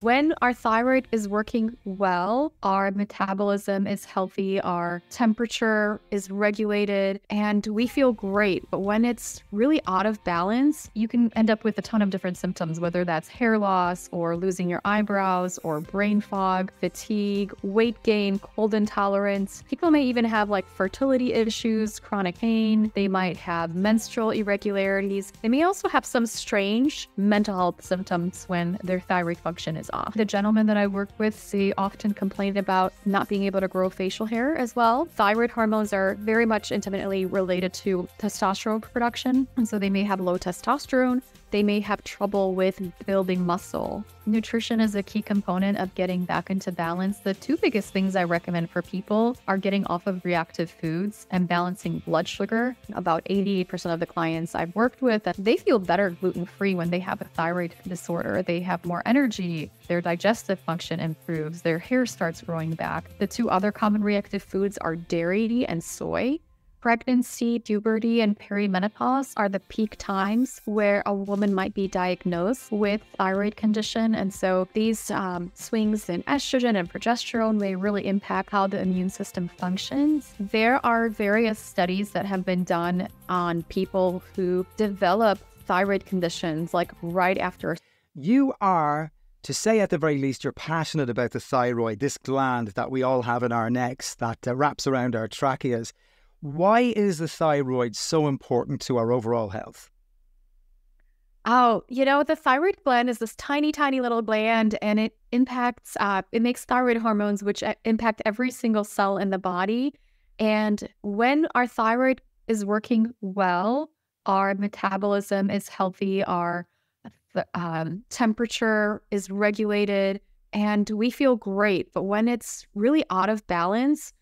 When our thyroid is working well, our metabolism is healthy, our temperature is regulated, and we feel great. But when it's really out of balance, you can end up with a ton of different symptoms, whether that's hair loss or losing your eyebrows or brain fog, fatigue, weight gain, cold intolerance. People may even have like fertility issues, chronic pain. They might have menstrual irregularities. They may also have some strange mental health symptoms when their thyroid function is off. The gentlemen that I work with, they often complain about not being able to grow facial hair as well. Thyroid hormones are very much intimately related to testosterone production, and so they may have low testosterone. They may have trouble with building muscle. Nutrition is a key component of getting back into balance. The two biggest things I recommend for people are getting off of reactive foods and balancing blood sugar. About 88% of the clients I've worked with, they feel better gluten-free when they have a thyroid disorder. They have more energy, their digestive function improves, their hair starts growing back. The two other common reactive foods are dairy and soy. Pregnancy, puberty, and perimenopause are the peak times where a woman might be diagnosed with thyroid condition. And so these swings in estrogen and progesterone may really impact how the immune system functions. There are various studies that have been done on people who develop thyroid conditions like right after. You are, to say at the very least, you're passionate about the thyroid, this gland that we all have in our necks that wraps around our tracheas. Why is the thyroid so important to our overall health? Oh, the thyroid gland is this tiny, tiny little gland, and it impacts, it makes thyroid hormones, which impact every single cell in the body. And when our thyroid is working well, our metabolism is healthy, our temperature is regulated, and we feel great. But when it's really out of balance,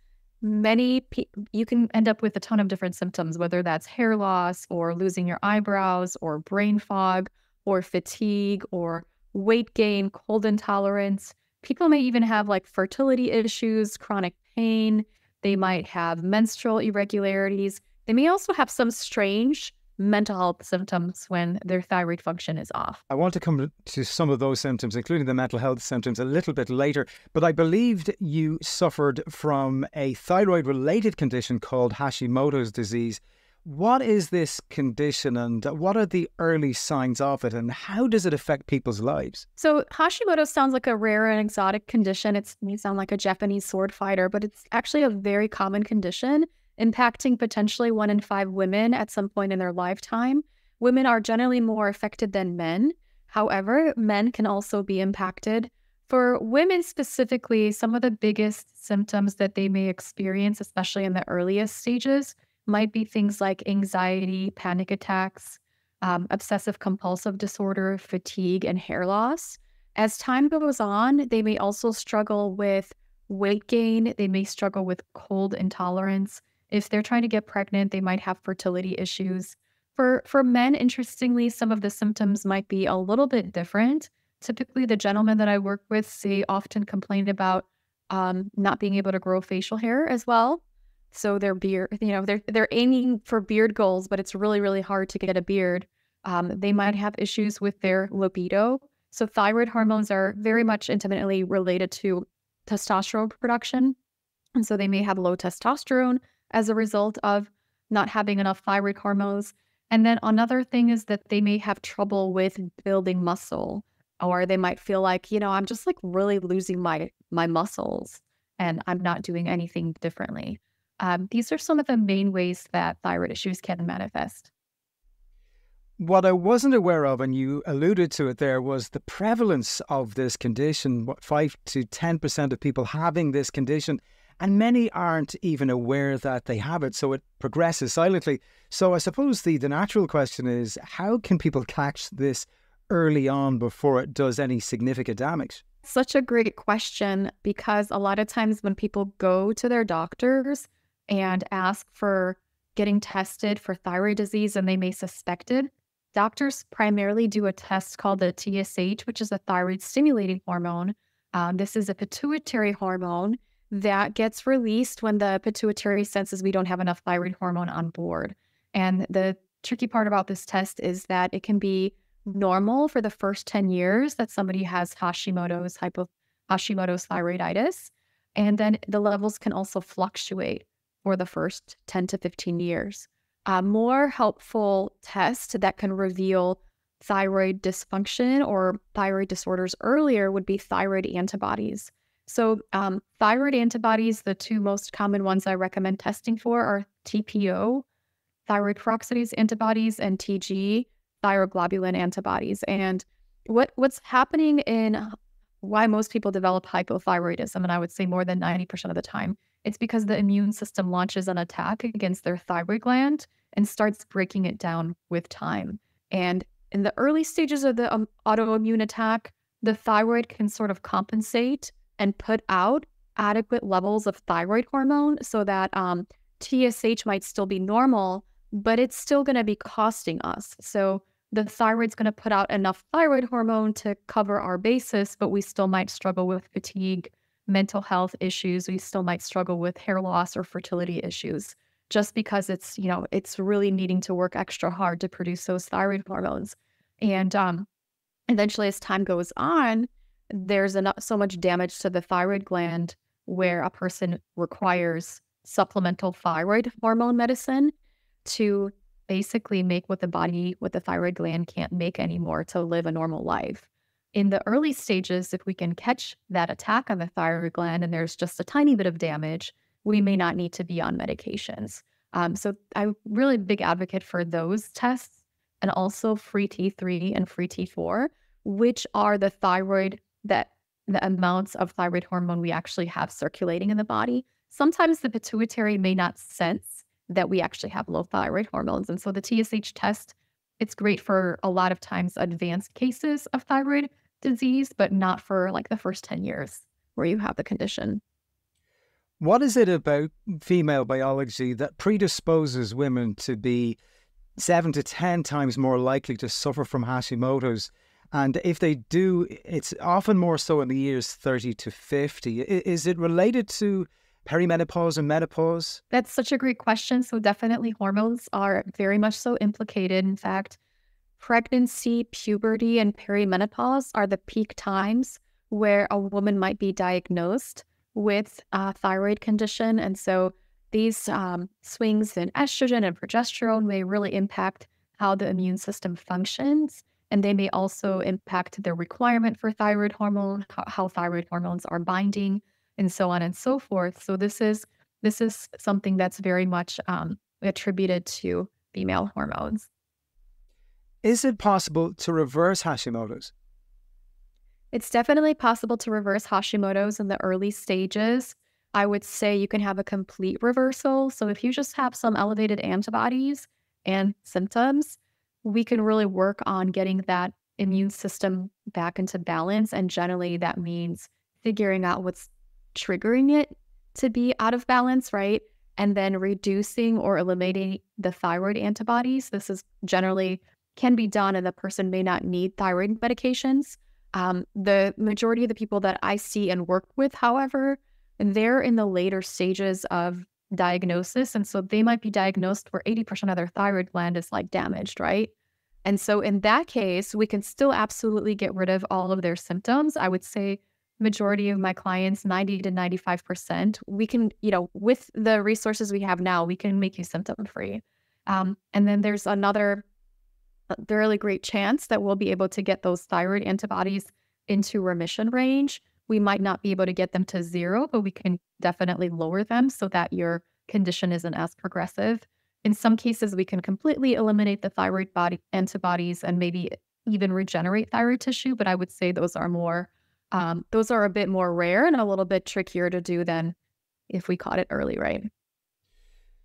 you can end up with a ton of different symptoms, whether that's hair loss or losing your eyebrows or brain fog or fatigue or weight gain, cold intolerance. People may even have like fertility issues, chronic pain. They might have menstrual irregularities. They may also have some strange mental health symptoms when their thyroid function is off. I want to come to some of those symptoms, including the mental health symptoms, a little bit later. But I believed you suffered from a thyroid-related condition called Hashimoto's disease. What is this condition and what are the early signs of it and how does it affect people's lives? So Hashimoto sounds like a rare and exotic condition. It may sound like a Japanese sword fighter, but it's actually a very common condition, impacting potentially 1 in 5 women at some point in their lifetime. Women are generally more affected than men. However, men can also be impacted. For women specifically, some of the biggest symptoms that they may experience, especially in the earliest stages, might be things like anxiety, panic attacks, obsessive compulsive disorder, fatigue, and hair loss. As time goes on, they may also struggle with weight gain. They may struggle with cold intolerance. If they're trying to get pregnant, they might have fertility issues. For men, interestingly, some of the symptoms might be a little bit different. Typically, the gentlemen that I work with, they often complain about not being able to grow facial hair as well. So their beard, they're aiming for beard goals, but it's really, really hard to get a beard. They might have issues with their libido. So thyroid hormones are very much intimately related to testosterone production. And so they may have low testosterone as a result of not having enough thyroid hormones. And then another thing is that they may have trouble with building muscle, or they might feel like, I'm just like really losing my muscles and I'm not doing anything differently. These are some of the main ways that thyroid issues can manifest. What I wasn't aware of, and you alluded to it there, was the prevalence of this condition. 5 to 10% of people having this condition, and many aren't even aware that they have it, so it progresses silently. So I suppose the natural question is, how can people catch this early on before it does any significant damage? Such a great question, because a lot of times when people go to their doctors and ask for getting tested for thyroid disease and they may suspect it, doctors primarily do a test called the TSH, which is a thyroid stimulating hormone. This is a pituitary hormone that gets released when the pituitary senses we don't have enough thyroid hormone on board. And the tricky part about this test is that it can be normal for the first 10 years that somebody has Hashimoto's thyroiditis. And then the levels can also fluctuate for the first 10 to 15 years. A more helpful test that can reveal thyroid dysfunction or thyroid disorders earlier would be thyroid antibodies. So thyroid antibodies, the two most common ones I recommend testing for are TPO, thyroid peroxidase antibodies, and TG, thyroglobulin antibodies. And what's happening in why most people develop hypothyroidism, and I would say more than 90% of the time, it's because the immune system launches an attack against their thyroid gland and starts breaking it down with time. And in the early stages of the autoimmune attack, the thyroid can sort of compensate and put out adequate levels of thyroid hormone so that TSH might still be normal, but it's still going to be costing us. So the thyroid's going to put out enough thyroid hormone to cover our basis, but we still might struggle with fatigue, mental health issues. We still might struggle with hair loss or fertility issues just because it's, it's really needing to work extra hard to produce those thyroid hormones. And eventually, as time goes on, there's so much damage to the thyroid gland where a person requires supplemental thyroid hormone medicine to basically make what the thyroid gland can't make anymore to live a normal life. In the early stages, if we can catch that attack on the thyroid gland and there's just a tiny bit of damage, we may not need to be on medications. So I'm really a big advocate for those tests, and also free T3 and free T4, which are the amounts of thyroid hormone we actually have circulating in the body. Sometimes the pituitary may not sense that we actually have low thyroid hormones. And so the TSH test, it's great for a lot of times advanced cases of thyroid disease, but not for like the first 10 years where you have the condition. What is it about female biology that predisposes women to be 7 to 10 times more likely to suffer from Hashimoto's? And if they do, it's often more so in the years 30 to 50. Is it related to perimenopause and menopause? That's such a great question. So definitely hormones are very much so implicated. In fact, pregnancy, puberty, and perimenopause are the peak times where a woman might be diagnosed with a thyroid condition. And so these swings in estrogen and progesterone may really impact how the immune system functions. And they may also impact the requirement for thyroid hormone, how thyroid hormones are binding, and so on and so forth. So this is something that's very much attributed to female hormones. Is it possible to reverse Hashimoto's? It's definitely possible to reverse Hashimoto's in the early stages. I would say you can have a complete reversal. So if you just have some elevated antibodies and symptoms, we can really work on getting that immune system back into balance. And generally that means figuring out what's triggering it to be out of balance, right? And then reducing or eliminating the thyroid antibodies. This is generally can be done and the person may not need thyroid medications. The majority of the people that I see and work with, however, they're in the later stages of diagnosis. And so they might be diagnosed where 80% of their thyroid gland is like damaged, right? And so in that case, we can still absolutely get rid of all of their symptoms. I would say majority of my clients, 90 to 95%, we can, with the resources we have now, we can make you symptom free. And then there's another really great chance that we'll be able to get those thyroid antibodies into remission range. We might not be able to get them to zero, but we can definitely lower them so that your condition isn't as progressive. In some cases, we can completely eliminate the thyroid body antibodies and maybe even regenerate thyroid tissue. But I would say those are a bit more rare and a little bit trickier to do than if we caught it early, right?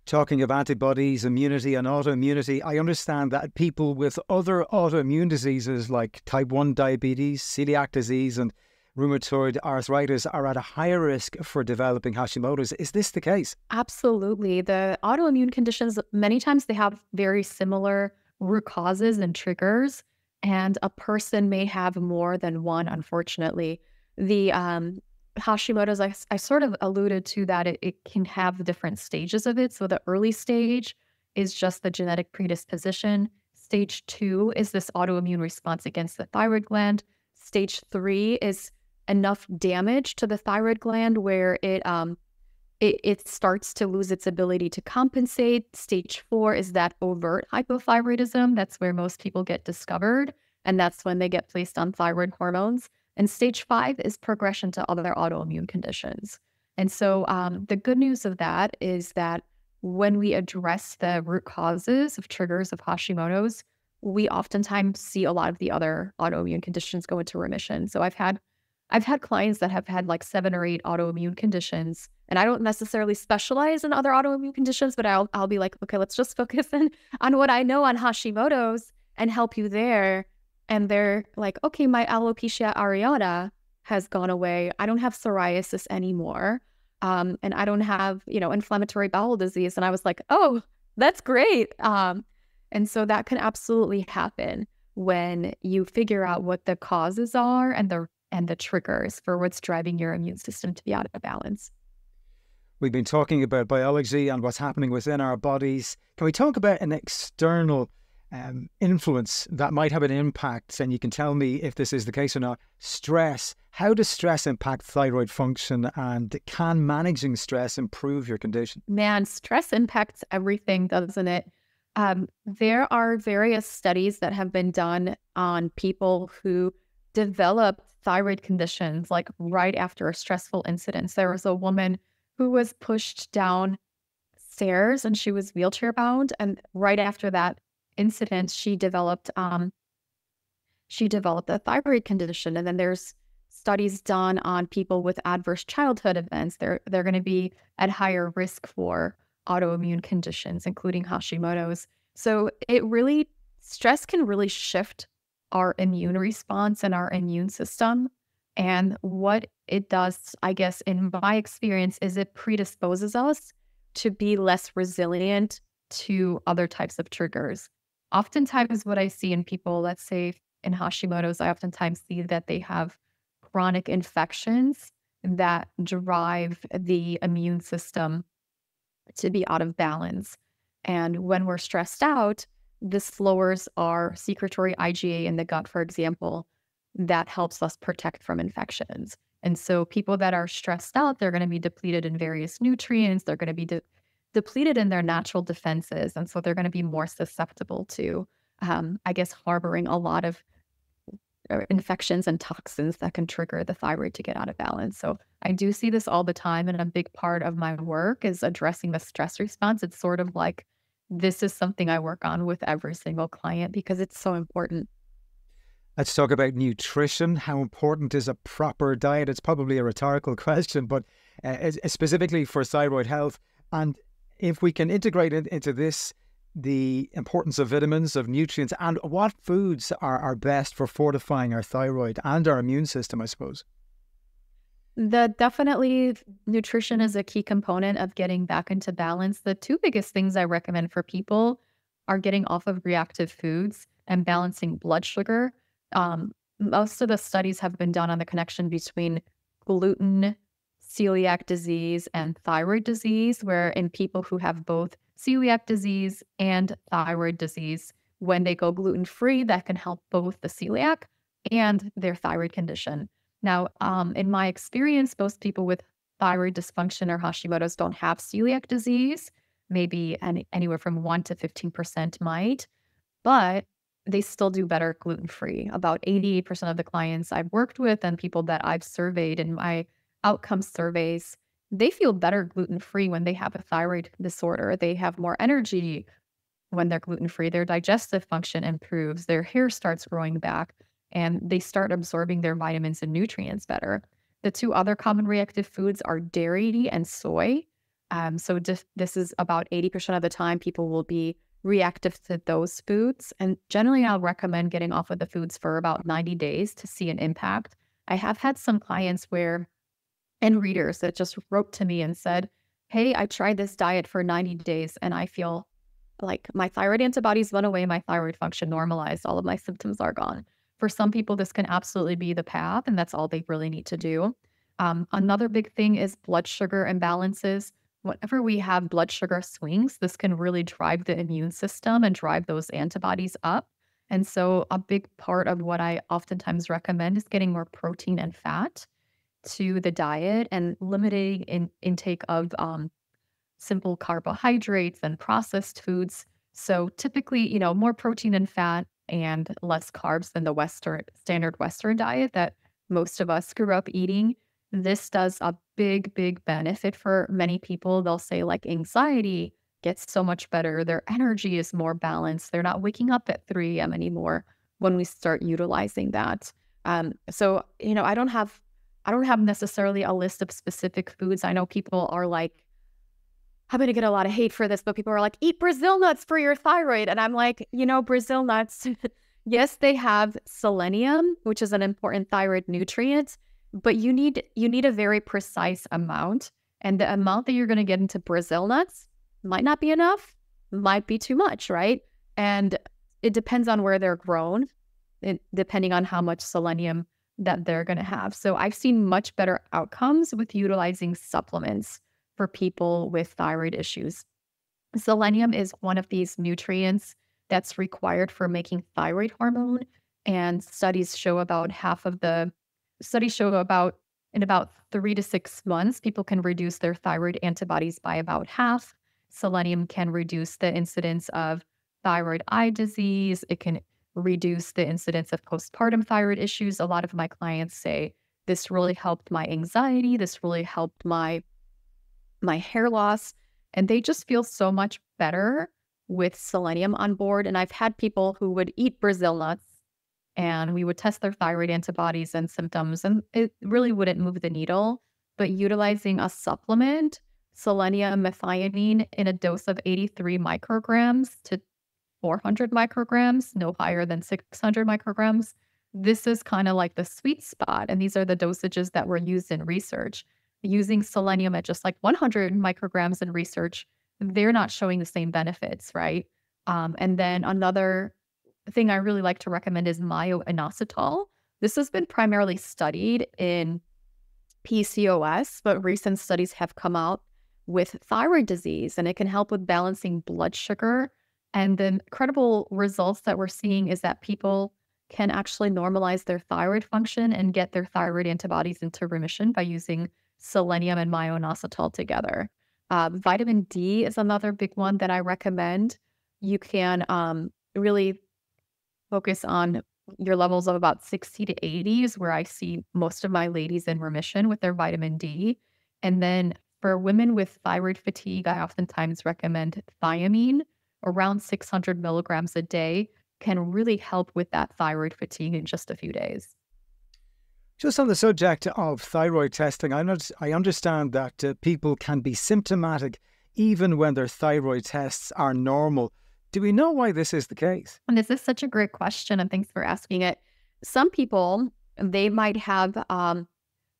Talking of antibodies, immunity and autoimmunity, I understand that people with other autoimmune diseases like type 1 diabetes, celiac disease and rheumatoid arthritis are at a higher risk for developing Hashimoto's. Is this the case? Absolutely. The autoimmune conditions, many times they have very similar root causes and triggers, and a person may have more than one, unfortunately. The Hashimoto's, I sort of alluded to that it can have different stages of it. So the early stage is just the genetic predisposition. Stage 2 is this autoimmune response against the thyroid gland. Stage 3 is enough damage to the thyroid gland where it starts to lose its ability to compensate. Stage 4 is that overt hypothyroidism. That's where most people get discovered, and that's when they get placed on thyroid hormones. And stage 5 is progression to other autoimmune conditions. And so the good news of that is that when we address the root causes of triggers of Hashimoto's, we oftentimes see a lot of the other autoimmune conditions go into remission. So I've had clients that have had like 7 or 8 autoimmune conditions, and I don't necessarily specialize in other autoimmune conditions, but I'll be like, okay, let's just focus on what I know on Hashimoto's and help you there. And they're like, okay, my alopecia areata has gone away. I don't have psoriasis anymore. And I don't have, inflammatory bowel disease. And I was like, oh, that's great. And so that can absolutely happen when you figure out what the causes are and the triggers for what's driving your immune system to be out of balance. We've been talking about biology and what's happening within our bodies. Can we talk about an external influence that might have an impact? And you can tell me if this is the case or not. Stress. How does stress impact thyroid function, and can managing stress improve your condition? Man, stress impacts everything, doesn't it? There are various studies that have been done on people who develop thyroid conditions like right after a stressful incident. There was a woman who was pushed down stairs and she was wheelchair bound, and right after that incident she developed a thyroid condition. And then there's studies done on people with adverse childhood events. They're going to be at higher risk for autoimmune conditions, including Hashimoto's. So stress can really shift our immune response and our immune system. And what it does, I guess, in my experience, is it predisposes us to be less resilient to other types of triggers. Oftentimes what I see in people, let's say in Hashimoto's, I oftentimes see that they have chronic infections that drive the immune system to be out of balance. And when we're stressed out, this lowers our secretory IgA in the gut, for example, that helps us protect from infections. And so people that are stressed out, they're going to be depleted in various nutrients. They're going to be depleted in their natural defenses. And so they're going to be more susceptible to, harboring a lot of infections and toxins that can trigger the thyroid to get out of balance. So I do see this all the time. And a big part of my work is addressing the stress response. It's sort of like, this is something I work on with every single client because it's so important. Let's talk about nutrition. How important is a proper diet? It's probably a rhetorical question, but specifically for thyroid health. And if we can integrate it into this, the importance of vitamins, of nutrients, and what foods are best for fortifying our thyroid and our immune system, I suppose. Definitely nutrition is a key component of getting back into balance. The 2 biggest things I recommend for people are getting off of reactive foods and balancing blood sugar. Most of the studies have been done on the connection between gluten, celiac disease, and thyroid disease, where in people who have both celiac disease and thyroid disease, when they go gluten-free, that can help both the celiac and their thyroid condition. Now, in my experience, most people with thyroid dysfunction or Hashimoto's don't have celiac disease. Maybe anywhere from 1 to 15% might, but they still do better gluten-free. About 88% of the clients I've worked with and people that I've surveyed in my outcome surveys, they feel better gluten-free when they have a thyroid disorder. They have more energy when they're gluten-free. Their digestive function improves. Their hair starts growing back, and they start absorbing their vitamins and nutrients better. The 2 other common reactive foods are dairy and soy. This is about 80% of the time people will be reactive to those foods. And generally, I'll recommend getting off of the foods for about 90 days to see an impact. I have had some clients and readers that just wrote to me and said, hey, I tried this diet for 90 days and I feel like my thyroid antibodies went away, my thyroid function normalized, all of my symptoms are gone. For some people, this can absolutely be the path, and that's all they really need to do. Another big thing is blood sugar imbalances. whenever we have blood sugar swings, this can really drive the immune system and drive those antibodies up. And so a big part of what I oftentimes recommend is getting more protein and fat to the diet and limiting intake of simple carbohydrates and processed foods. So typically, more protein and fat and less carbs than the standard Western diet that most of us grew up eating. This does a big, big benefit for many people. They'll say like anxiety gets so much better. Their energy is more balanced. They're not waking up at 3 a.m. anymore when we start utilizing that. So, I don't have necessarily a list of specific foods. I know people are like, I'm going to get a lot of hate for this, but people are like, eat Brazil nuts for your thyroid. And I'm like, Brazil nuts, yes, they have selenium, which is an important thyroid nutrient, but you need a very precise amount. And the amount that you're going to get into Brazil nuts might not be enough, might be too much, right? And it depends on where they're grown, depending on how much selenium that they're going to have. So I've seen much better outcomes with utilizing supplements for people with thyroid issues. Selenium is one of these nutrients that's required for making thyroid hormone, and studies show about in about 3 to 6 months, people can reduce their thyroid antibodies by about half. Selenium can reduce the incidence of thyroid eye disease. It can reduce the incidence of postpartum thyroid issues. A lot of my clients say, this really helped my anxiety. This really helped my hair loss. And they just feel so much better with selenium on board. And I've had people who would eat Brazil nuts and we would test their thyroid antibodies and symptoms, and it really wouldn't move the needle. But utilizing a supplement, selenium methionine, in a dose of 83 micrograms to 400 micrograms, no higher than 600 micrograms, this is kind of like the sweet spot. And these are the dosages that were used in research. Using selenium at just like 100 micrograms in research, they're not showing the same benefits, right? And then another thing I really like to recommend is myo-inositol. This has been primarily studied in PCOS, but recent studies have come out with thyroid disease, and it can help with balancing blood sugar. And the incredible results that we're seeing is that people can actually normalize their thyroid function and get their thyroid antibodies into remission by using selenium and myo-inositol together. Vitamin D is another big one that I recommend. You can really focus on your levels of about 60 to 80 is where I see most of my ladies in remission with their vitamin D. And then for women with thyroid fatigue, I oftentimes recommend thiamine. Around 600 milligrams a day can really help with that thyroid fatigue in just a few days. Just on the subject of thyroid testing, I understand that people can be symptomatic even when their thyroid tests are normal. Do we know why this is the case? And this is such a great question, and thanks for asking it. Some people, they might have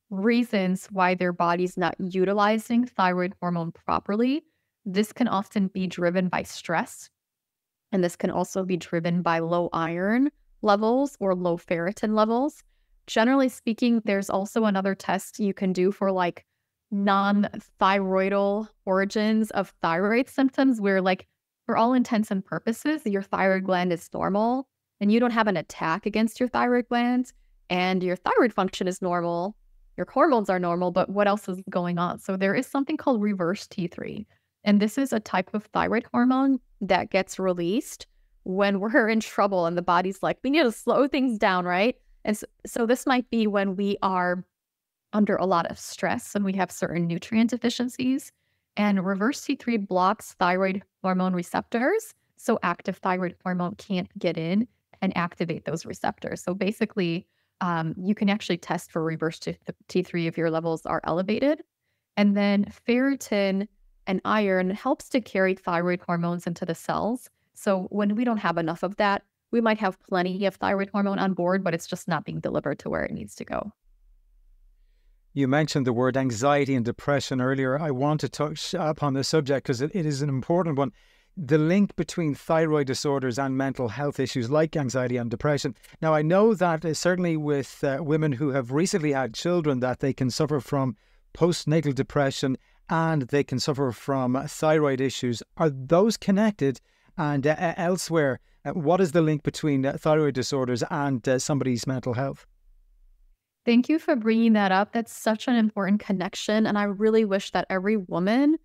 reasons why their body's not utilizing thyroid hormone properly. This can often be driven by stress, and this can also be driven by low iron levels or low ferritin levels. Generally speaking, there's also another test you can do for like non-thyroidal origins of thyroid symptoms where, like, for all intents and purposes, your thyroid gland is normal and you don't have an attack against your thyroid gland and your thyroid function is normal, your hormones are normal, but what else is going on? So there is something called reverse T3. And this is a type of thyroid hormone that gets released when we're in trouble and the body's like, we need to slow things down, right? And so this might be when we are under a lot of stress and we have certain nutrient deficiencies. And reverse T3 blocks thyroid hormone receptors, so active thyroid hormone can't get in and activate those receptors. So basically, you can actually test for reverse T3 if your levels are elevated. And then ferritin and iron helps to carry thyroid hormones into the cells. So when we don't have enough of that, we might have plenty of thyroid hormone on board, but it's just not being delivered to where it needs to go. You mentioned the word anxiety and depression earlier. I want to touch upon this subject because it is an important one. The link between thyroid disorders and mental health issues like anxiety and depression. Now, I know that certainly with women who have recently had children that they can suffer from postnatal depression and they can suffer from thyroid issues. Are those connected? And elsewhere, what is the link between thyroid disorders and somebody's mental health? Thank you for bringing that up. That's such an important connection. And I really wish that every woman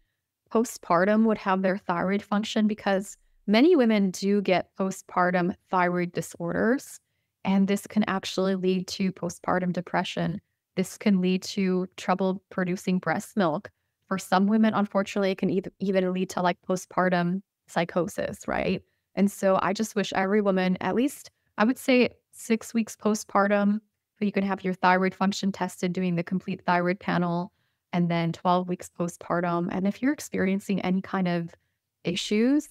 postpartum would have their thyroid function, because many women do get postpartum thyroid disorders. And this can actually lead to postpartum depression. This can lead to trouble producing breast milk. For some women, unfortunately, it can even lead to like postpartum psychosis, right? And so I just wish every woman, at least I would say 6 weeks postpartum, you can have your thyroid function tested, doing the complete thyroid panel, and then 12 weeks postpartum. And if you're experiencing any kind of issues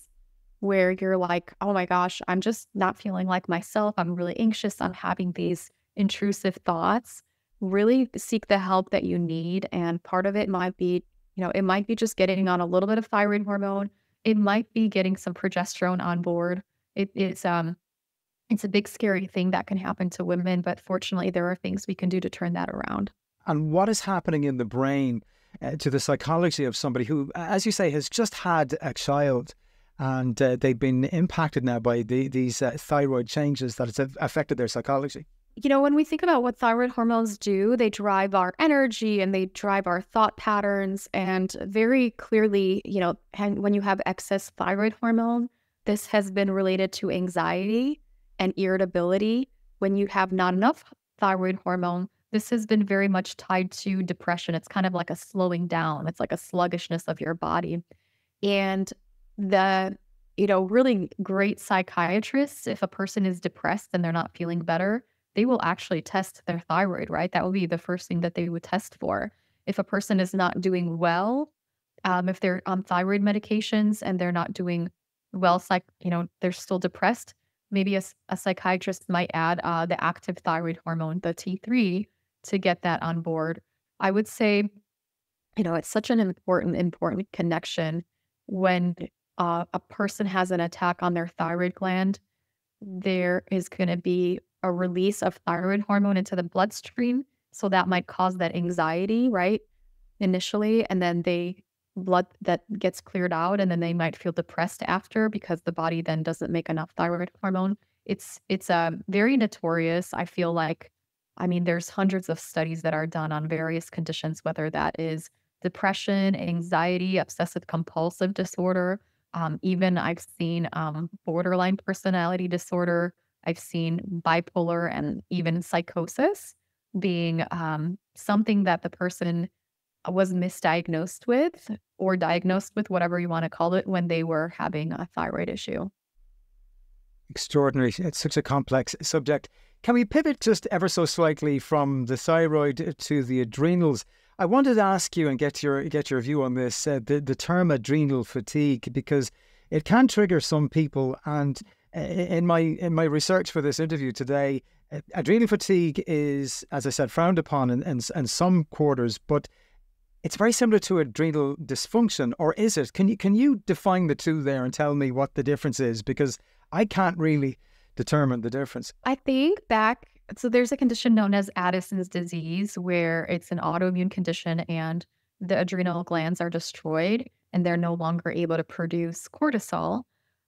where you're like, oh my gosh, I'm just not feeling like myself, I'm really anxious, I'm having these intrusive thoughts, really seek the help that you need. And part of it might be, it might be just getting on a little bit of thyroid hormone. It might be getting some progesterone on board. It's a big scary thing that can happen to women, but fortunately there are things we can do to turn that around. And what is happening in the brain to the psychology of somebody who, as you say, has just had a child, and they've been impacted now by these thyroid changes that it's affected their psychology? When we think about what thyroid hormones do, they drive our energy and they drive our thought patterns. And very clearly, when you have excess thyroid hormone, this has been related to anxiety and irritability. When you have not enough thyroid hormone, this has been very much tied to depression. It's kind of like a slowing down. It's like a sluggishness of your body. And the, really great psychiatrists, if a person is depressed and they're not feeling better, they will actually test their thyroid, right? That would be the first thing that they would test for. If a person is not doing well, if they're on thyroid medications and they're not doing well, they're still depressed, maybe a psychiatrist might add the active thyroid hormone, the T3, to get that on board. I would say, it's such an important connection. When a person has an attack on their thyroid gland, there is going to be a release of thyroid hormone into the bloodstream. So that might cause that anxiety, right? Initially, and then blood that gets cleared out, and then they might feel depressed after because the body then doesn't make enough thyroid hormone. It's very notorious. I feel like, there's hundreds of studies that are done on various conditions, whether that is depression, anxiety, obsessive compulsive disorder. Even I've seen borderline personality disorder. I've seen bipolar and even psychosis being something that the person was misdiagnosed with, or diagnosed with, whatever you want to call it, when they were having a thyroid issue. Extraordinary. It's such a complex subject. Can we pivot just ever so slightly from the thyroid to the adrenals? I wanted to ask you and get your view on this, the term adrenal fatigue, because it can trigger some people. And in my research for this interview today, adrenal fatigue is, as I said, frowned upon in some quarters, but it's very similar to adrenal dysfunction, or is it? Can you define the two there and tell me what the difference is? Because I can't really determine the difference. I think so there's a condition known as Addison's disease, where it's an autoimmune condition and the adrenal glands are destroyed and they're no longer able to produce cortisol.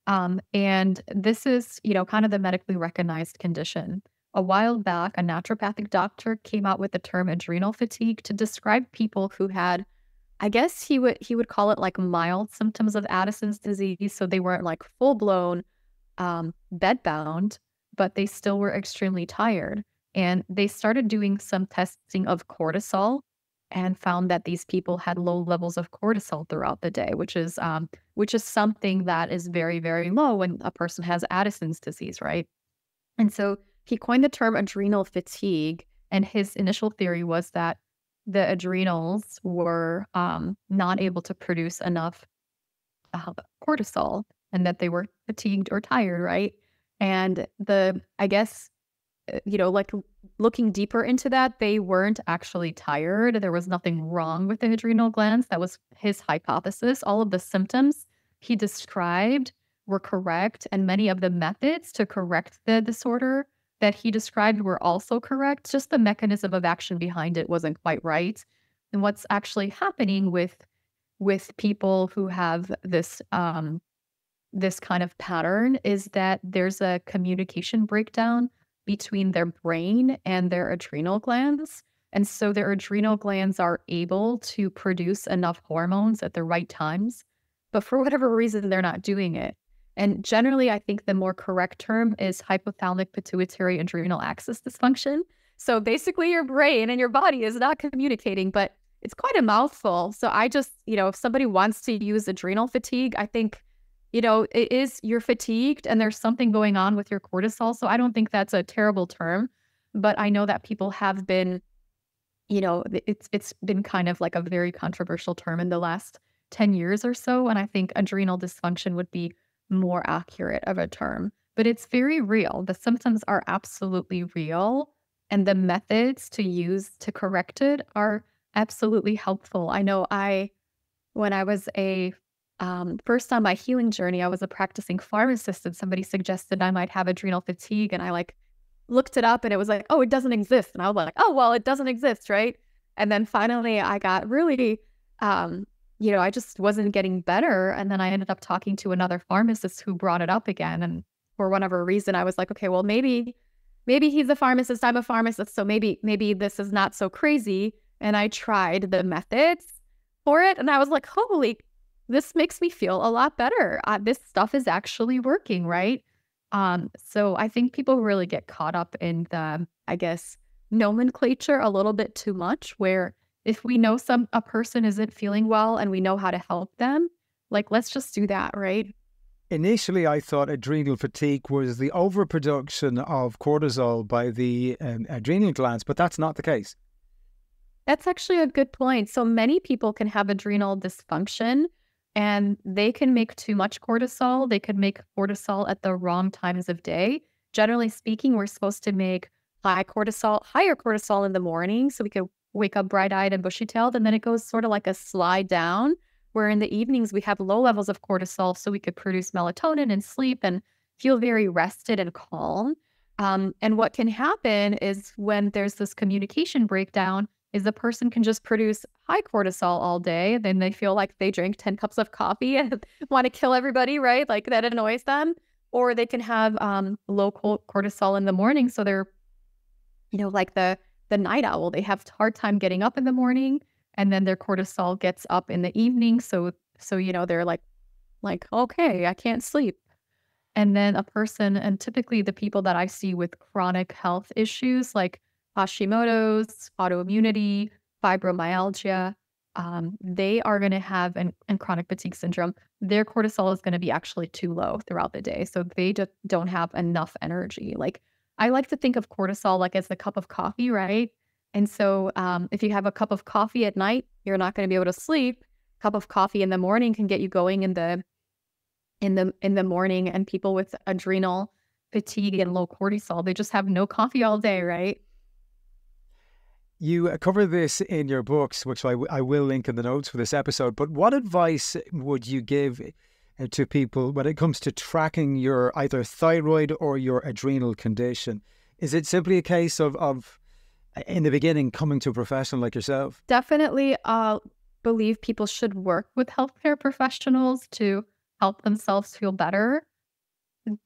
And this is, kind of the medically recognized condition. A while back, a naturopathic doctor came out with the term adrenal fatigue to describe people who had, I guess he would call it like mild symptoms of Addison's disease. So they weren't like full blown bedbound, but they still were extremely tired. And they started doing some testing of cortisol and found that these people had low levels of cortisol throughout the day, which is something that is very, very low when a person has Addison's disease, right? And so he coined the term adrenal fatigue, and his initial theory was that the adrenals were not able to produce enough cortisol, and that they were fatigued or tired, right? And I guess, like looking deeper into that, they weren't actually tired. There was nothing wrong with the adrenal glands. That was his hypothesis. All of the symptoms he described were correct, and many of the methods to correct the disorder that he described were also correct. Just the mechanism of action behind it wasn't quite right. And what's actually happening with with people who have this kind of pattern is that there's a communication breakdown between their brain and their adrenal glands. And so their adrenal glands are able to produce enough hormones at the right times, but for whatever reason, they're not doing it. And generally, I think the more correct term is hypothalamic pituitary adrenal axis dysfunction. So basically, your brain and your body is not communicating, but it's quite a mouthful. So I just, if somebody wants to use adrenal fatigue, I think, it is you're fatigued and there's something going on with your cortisol. So I don't think that's a terrible term, but I know that people have been, it's been kind of like a very controversial term in the last 10 years or so. And I think adrenal dysfunction would be more accurate of a term, but it's very real. The symptoms are absolutely real, and the methods to use to correct it are absolutely helpful. I know when I was first on my healing journey, I was a practicing pharmacist, and somebody suggested I might have adrenal fatigue, and I looked it up, and it was like, oh, it doesn't exist. And I was like, oh, well, it doesn't exist, right? And then finally I got really, I just wasn't getting better. And then I ended up talking to another pharmacist who brought it up again. And for whatever reason, I was like, okay, well, maybe he's a pharmacist, I'm a pharmacist, so maybe this is not so crazy. And I tried the methods for it, and I was like, holy, this makes me feel a lot better. This stuff is actually working, right? So I think people really get caught up in the, I guess, nomenclature a little bit too much, where if we know a person isn't feeling well and we know how to help them, let's just do that, right? Initially, I thought adrenal fatigue was the overproduction of cortisol by the adrenal glands, but that's not the case. That's actually a good point. So many people can have adrenal dysfunction, and they can make too much cortisol. They could make cortisol at the wrong times of day. Generally speaking, we're supposed to make higher cortisol in the morning, so we could wake up bright-eyed and bushy-tailed, and then it goes sort of like a slide down, where in the evenings we have low levels of cortisol, so we could produce melatonin and sleep and feel very rested and calm. And what can happen is when there's this communication breakdown, is the person can just produce high cortisol all day. Then they feel like they drank 10 cups of coffee and want to kill everybody, right? Like that annoys them. Or they can have low cortisol in the morning. So they're, like the night owl. They have a hard time getting up in the morning, and then their cortisol gets up in the evening. So they're like, okay, I can't sleep. And then a person, and typically the people that I see with chronic health issues like Hashimoto's, autoimmunity, fibromyalgia, they are going to have, and chronic fatigue syndrome, their cortisol is going to be actually too low throughout the day. So they just don't have enough energy. I like to think of cortisol as the cup of coffee, right? And so if you have a cup of coffee at night, you're not going to be able to sleep. A cup of coffee in the morning can get you going in the morning. And people with adrenal fatigue and low cortisol, they just have no coffee all day, right? You cover this in your books, which I will link in the notes for this episode. But what advice would you give to people when it comes to tracking your either thyroid or your adrenal condition? Is it simply a case of in the beginning, coming to a professional like yourself? Definitely believe people should work with healthcare professionals to help themselves feel better.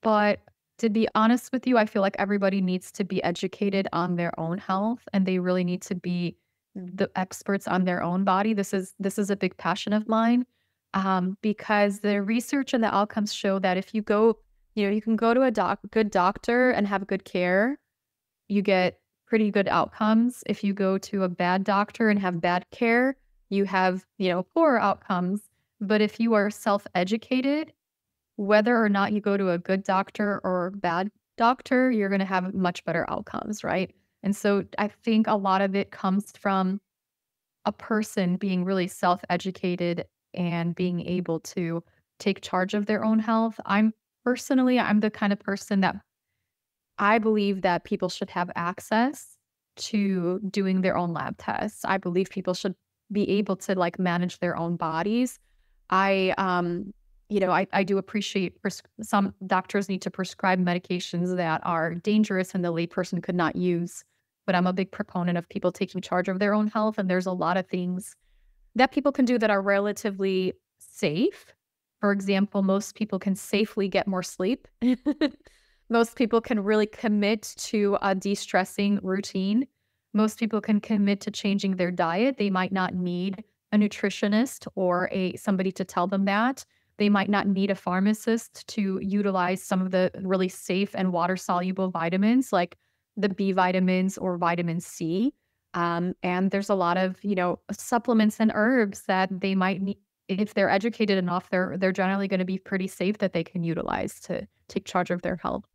But to be honest with you, I feel like everybody needs to be educated on their own health, and they really need to be the experts on their own body. This is a big passion of mine, because the research and the outcomes show that if you go, you can go to a good doctor and have good care, you get pretty good outcomes. If you go to a bad doctor and have bad care, you have, poorer outcomes. But if you are self-educated, whether or not you go to a good doctor or a bad doctor, you're going to have much better outcomes, right? And so I think a lot of it comes from a person being really self-educated and being able to take charge of their own health. I'm the kind of person that I believe that people should have access to doing their own lab tests. I believe people should be able to manage their own bodies. I do appreciate some doctors need to prescribe medications that are dangerous and the layperson could not use. But I'm a big proponent of people taking charge of their own health. And there's a lot of things that people can do that are relatively safe. For example, most people can safely get more sleep. Most people can really commit to a de-stressing routine. Most people can commit to changing their diet. They might not need a nutritionist or somebody to tell them that. They might not need a pharmacist to utilize some of the really safe and water-soluble vitamins like the B vitamins or vitamin C. And there's a lot of, supplements and herbs that they might need. If they're educated enough, they're generally going to be pretty safe that they can utilize to take charge of their health.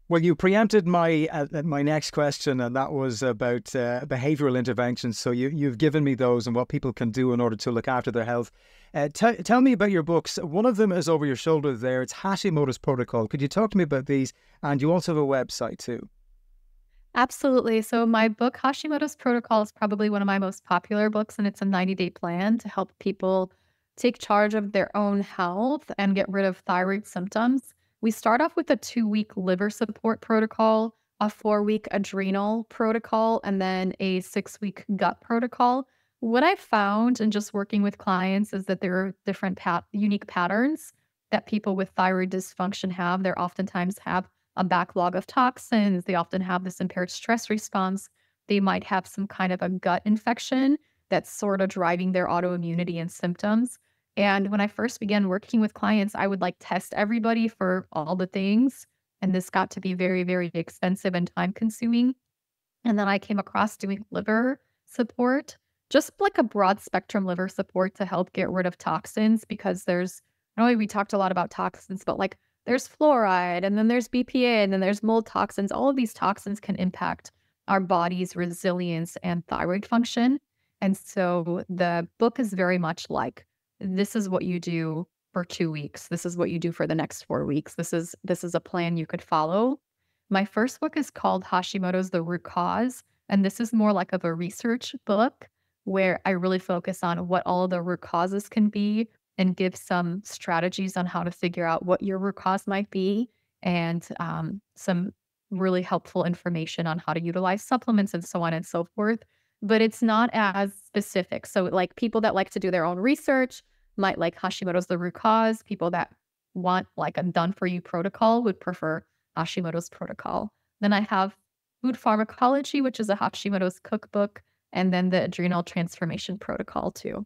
Well, you preempted my next question, and that was about behavioral interventions. So you've given me those and what people can do in order to look after their health. Tell me about your books. One of them is over your shoulder there. It's Hashimoto's Protocol. Could you talk to me about these? And you also have a website too. Absolutely. So my book, Hashimoto's Protocol, is probably one of my most popular books, and it's a 90-day plan to help people take charge of their own health and get rid of thyroid symptoms. We start off with a 2-week liver support protocol, a 4-week adrenal protocol, and then a 6-week gut protocol. What I found in just working with clients is that there are different unique patterns that people with thyroid dysfunction have. They oftentimes have a backlog of toxins. They often have this impaired stress response. They might have some kind of a gut infection that's sort of driving their autoimmunity and symptoms. And when I first began working with clients, I would test everybody for all the things. And this got to be very, very expensive and time consuming. And then I came across doing liver support, just like a broad spectrum liver support to help get rid of toxins, because I know we talked a lot about toxins, but there's fluoride, and then there's BPA, and then there's mold toxins. All of these toxins can impact our body's resilience and thyroid function. And so the book is very much this is what you do for 2 weeks. This is what you do for the next 4 weeks. This is a plan you could follow. My first book is called Hashimoto's The Root Cause, and this is more of a research book where I really focus on what all of the root causes can be and give some strategies on how to figure out what your root cause might be, and some really helpful information on how to utilize supplements and so on and so forth. But it's not as specific. So people that like to do their own research might like Hashimoto's The Root Cause. People that want a done for you protocol would prefer Hashimoto's Protocol. Then I have Food Pharmacology, which is a Hashimoto's cookbook, and then the Adrenal Transformation Protocol too.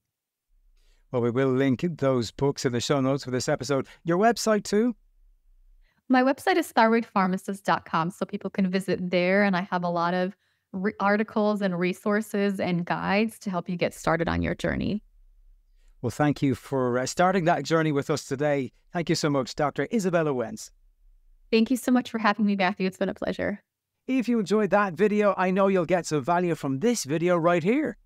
Well, we will link those books in the show notes for this episode. Your website too? My website is thyroidpharmacist.com, so people can visit there, and I have a lot of articles and resources and guides to help you get started on your journey. Well, thank you for starting that journey with us today. Thank you so much, Dr. Izabella Wentz. Thank you so much for having me, Matthew. It's been a pleasure. If you enjoyed that video, I know you'll get some value from this video right here.